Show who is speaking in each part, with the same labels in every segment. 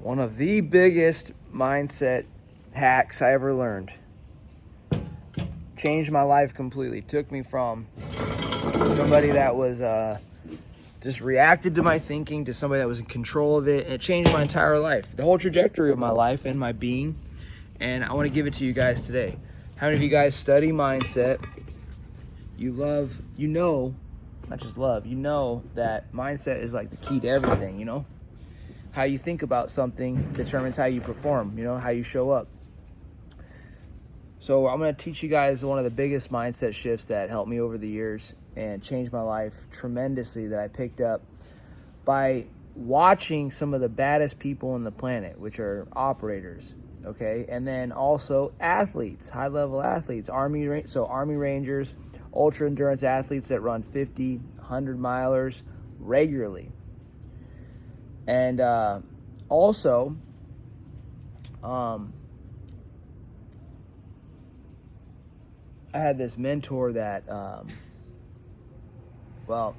Speaker 1: One of the biggest mindset hacks I ever learned. Changed my life completely. Took me from somebody that was just reacted to my thinking to somebody that was in control of it. And it changed my entire life, the whole trajectory of my life and my being. And I want to give it to you guys today. How many of you guys study mindset? You love, you know, not just love, you know that mindset is like the key to everything, you know? How you think about something determines how you perform, you know, how you show up. So I'm going to teach you guys one of the biggest mindset shifts that helped me over the years and changed my life tremendously that I picked up by watching some of the baddest people on the planet, which are operators, okay? And then also athletes, high-level athletes, Army Rangers, ultra endurance athletes that run 50, 100 milers regularly. And also, I had this mentor that, well,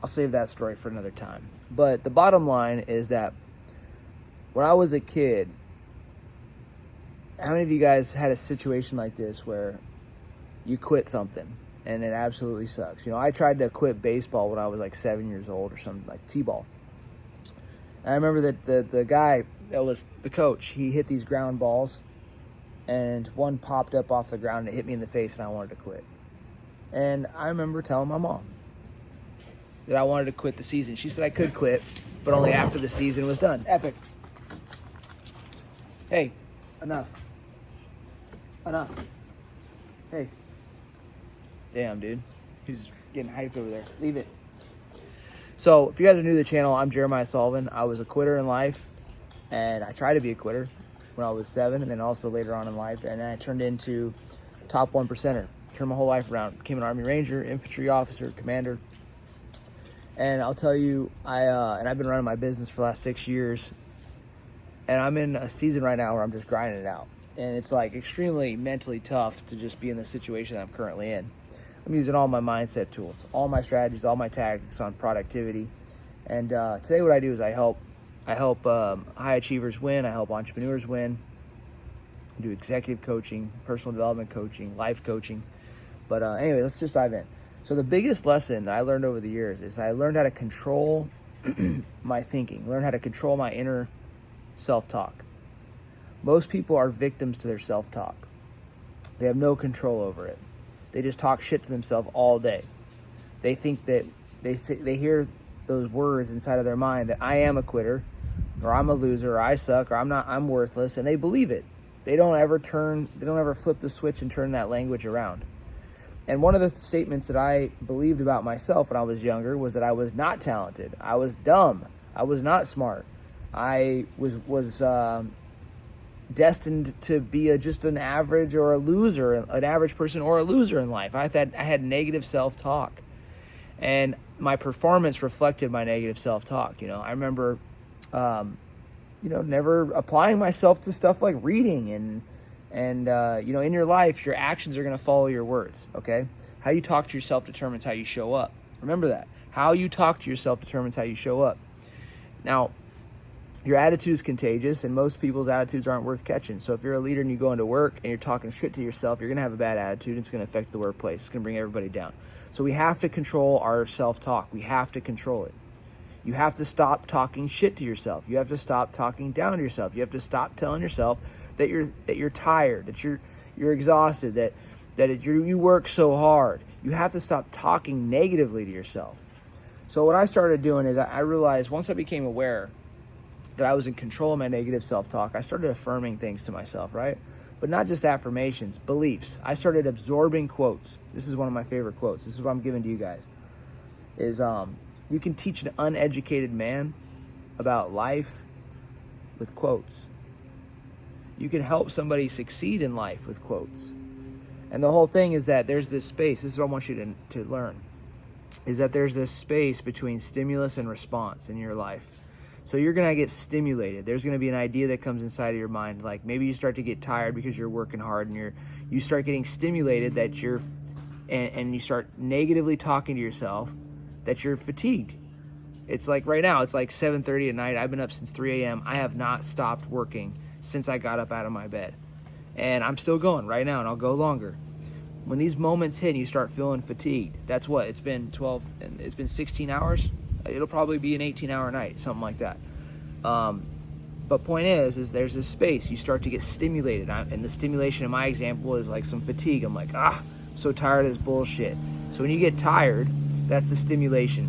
Speaker 1: I'll save that story for another time. But the bottom line is that when I was a kid, how many of you guys had a situation like this where you quit something and it absolutely sucks? You know, I tried to quit baseball when I was like 7 years old or something, like T-ball. And I remember that the guy that was the coach, he hit these ground balls and one popped up off the ground and it hit me in the face and I wanted to quit. And I remember telling my mom that I wanted to quit the season. She said I could quit, but only after the season was done. Epic. Hey, enough. Hey. Damn, dude. He's getting hyped over there. Leave it. So, if you guys are new to the channel, I'm Jeremiah Sullivan. I was a quitter in life, and I tried to be a quitter when I was 7, and then also later on in life, and then I turned into top 1%er. Turned my whole life around. Became an Army Ranger, infantry officer, commander. And I'll tell you, I've been running my business for the last 6 years, and I'm in a season right now where I'm just grinding it out. And it's like extremely mentally tough to just be in the situation that I'm currently in. I'm using all my mindset tools, all my strategies, all my tactics on productivity. And today what I do is I help high achievers win. I help entrepreneurs win. I do executive coaching, personal development coaching, life coaching. But anyway, let's just dive in. So the biggest lesson that I learned over the years is I learned how to control my thinking, learn how to control my inner self-talk. Most people are victims to their self-talk. They have no control over it. They just talk shit to themselves all day. They think that they hear those words inside of their mind that I am a quitter, or I'm a loser, or I suck, or I'm worthless, and they believe it. They don't ever flip the switch and turn that language around. And one of the statements that I believed about myself when I was younger was that I was not talented. I was dumb. I was not smart. I was destined to be just an average or a loser, an average person or a loser in life. I had negative self-talk, and my performance reflected my negative self-talk. You know, I remember, never applying myself to stuff like reading and in your life, your actions are going to follow your words. Okay, how you talk to yourself determines how you show up. Remember that. How you talk to yourself determines how you show up. Now, your attitude is contagious, and most people's attitudes aren't worth catching. So if you're a leader and you go into work and you're talking shit to yourself, you're going to have a bad attitude. It's going to affect the workplace. It's going to bring everybody down. So we have to control our self-talk. We have to control it. You have to stop talking shit to yourself. You have to stop talking down to yourself. You have to stop telling yourself that you're tired, that you're exhausted, that you work so hard. You have to stop talking negatively to yourself. So what I started doing is I realized once I became aware that I was in control of my negative self-talk, I started affirming things to myself, right? But not just affirmations, beliefs. I started absorbing quotes. This is one of my favorite quotes. This is what I'm giving to you guys. Is you can teach an uneducated man about life with quotes. You can help somebody succeed in life with quotes. And the whole thing is that there's this space. This is what I want you to learn. Is that there's this space between stimulus and response in your life. So you're going to get stimulated. There's going to be an idea that comes inside of your mind. Like maybe you start to get tired because you're working hard and you start getting stimulated that and you start negatively talking to yourself that you're fatigued. It's like right now, it's like 7:30 at night. I've been up since 3 a.m. I have not stopped working since I got up out of my bed. And I'm still going right now, and I'll go longer. When these moments hit and you start feeling fatigued, that's what, it's been 16 hours. It'll probably be an 18-hour night, something like that. But point is there's this space. You start to get stimulated. And the stimulation in my example is like some fatigue. I'm like, I'm so tired of this bullshit. So when you get tired, that's the stimulation.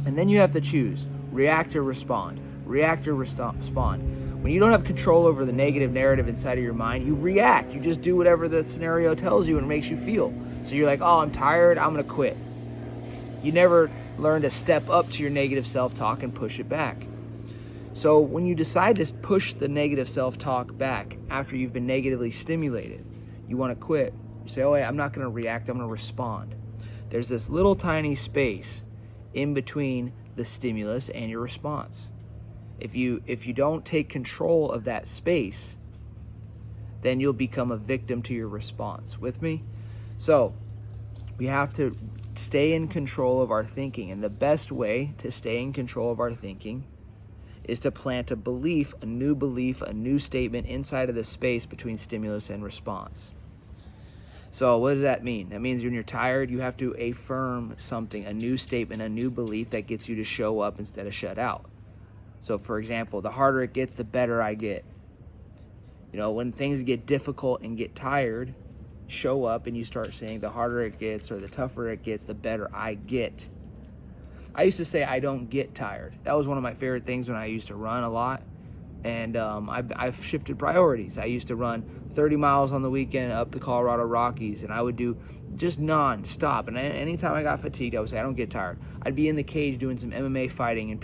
Speaker 1: And then you have to choose, react or respond. React or respond. When you don't have control over the negative narrative inside of your mind, you react. You just do whatever the scenario tells you and makes you feel. So you're like, I'm tired, I'm gonna quit. You never learn to step up to your negative self-talk and push it back. So when you decide to push the negative self-talk back after you've been negatively stimulated, you want to quit. You say, wait, I'm not going to react, I'm going to respond. There's this little tiny space in between the stimulus and your response. If you don't take control of that space, then you'll become a victim to your response. With me? So we have to stay in control of our thinking. And the best way to stay in control of our thinking is to plant a belief, a new statement inside of the space between stimulus and response. So what does that mean? That means when you're tired, you have to affirm something, a new statement, a new belief that gets you to show up instead of shut out. So for example, the harder it gets, the better I get. When things get difficult and get tired, show up and you start saying the harder it gets or the tougher it gets, the better I get. I used to say I don't get tired. That was one of my favorite things when I used to run a lot. And I've shifted priorities. I used to run 30 miles on the weekend up the Colorado Rockies, and I would do just non-stop. And anytime I got fatigued, I would say, I don't get tired. I'd be in the cage doing some MMA fighting, and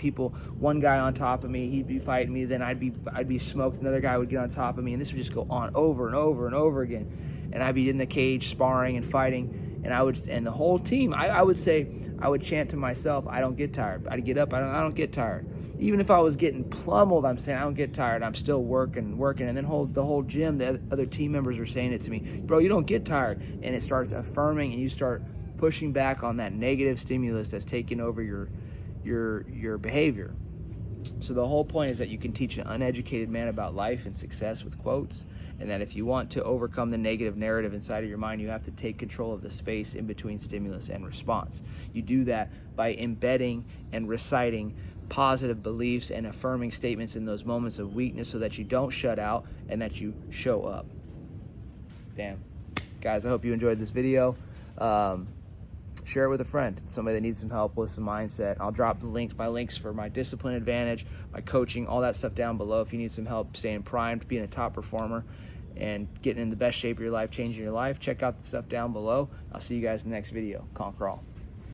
Speaker 1: one guy on top of me, he'd be fighting me, then I'd be smoked, another guy would get on top of me, and this would just go on over and over and over again. And I'd be in the cage sparring and fighting, and the whole team, I would chant to myself, I don't get tired. I'd get up, I don't get tired. Even if I was getting pummeled, I'm saying I don't get tired. I'm still working. And then the whole gym, the other team members are saying it to me, bro, you don't get tired. And it starts affirming, and you start pushing back on that negative stimulus that's taking over your behavior. So the whole point is that you can teach an uneducated man about life and success with quotes, and that if you want to overcome the negative narrative inside of your mind, you have to take control of the space in between stimulus and response. You do that by embedding and reciting positive beliefs and affirming statements in those moments of weakness so that you don't shut out and that you show up. Damn. Guys, I hope you enjoyed this video. Share it with a friend, somebody that needs some help with some mindset. I'll drop my links for my Discipline Advantage, my coaching, all that stuff down below if you need some help staying primed, being a top performer, and getting in the best shape of your life, changing your life. Check out the stuff down below. I'll see you guys in the next video. Conquer all.